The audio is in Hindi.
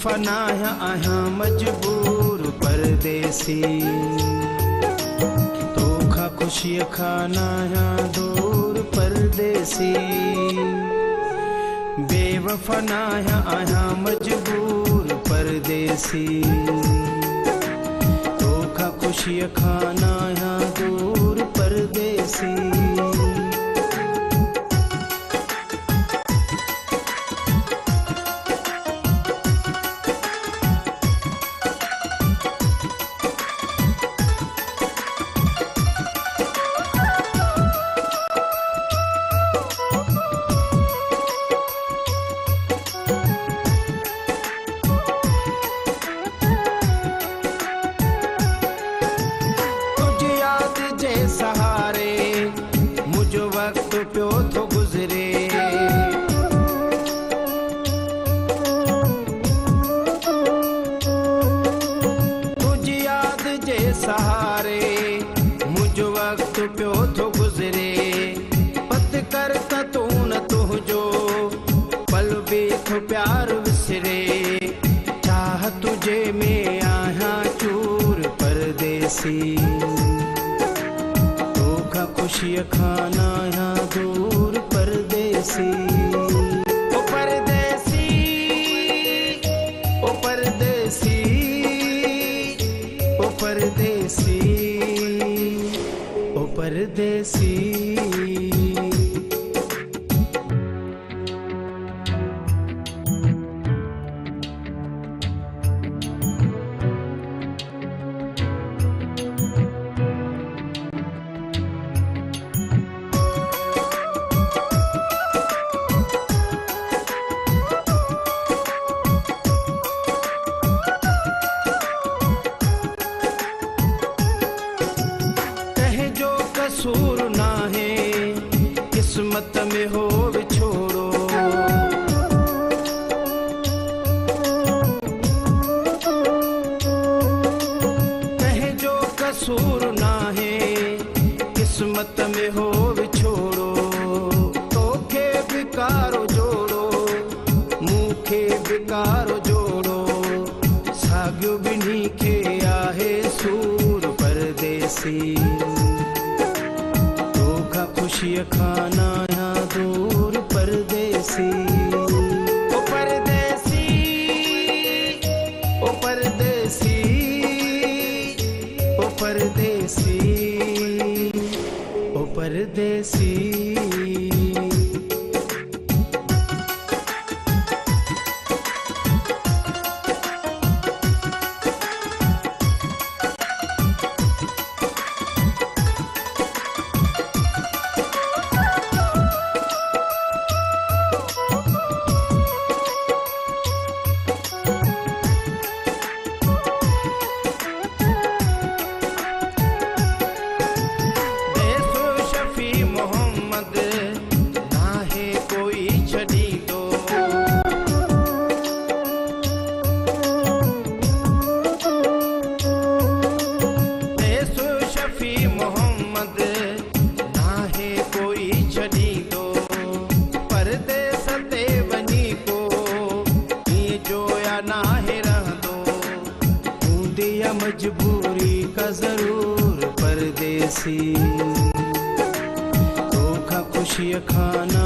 फनाया आया मजबूर परदेसी, धोखा खुशी खानाया दूर परदेसी। बेवफनाया आया मजबूर परदेसी, धोखा खुशी खानाया दूर परदेसी। सहारे मुझ वक्त प्यो तो गुजरे, तुझ याद जे सहारे मुझ वक्त प्यो तो गुजरे। पत करता तू न तुझो पल भी तो प्यार विसरे, चाह तुझे में आया चूर परदेसी, खुशी खाना यहाँ दूर परदेसी। ओ परदेसी, ओ परदेसी, ओ परदेसी, ओ परदेसी। कसूर ना है किस्मत में हो बिछोड़ो, कहे जो कसूर ना है किस्मत में हो बिछोड़ो। तोखे बिकारो जोड़ो मुखे बिकारो जोड़ो, साग्यो बिन्ही के आहे सूर परदेसी, खुशी खाना यहाँ दूर परदेसी। ओ परदेसी, ओ परदेसी, ओ परदेसी, ओ परदेसी। मजबूरी का जरूर परदेसी, धोखा खुशी खाना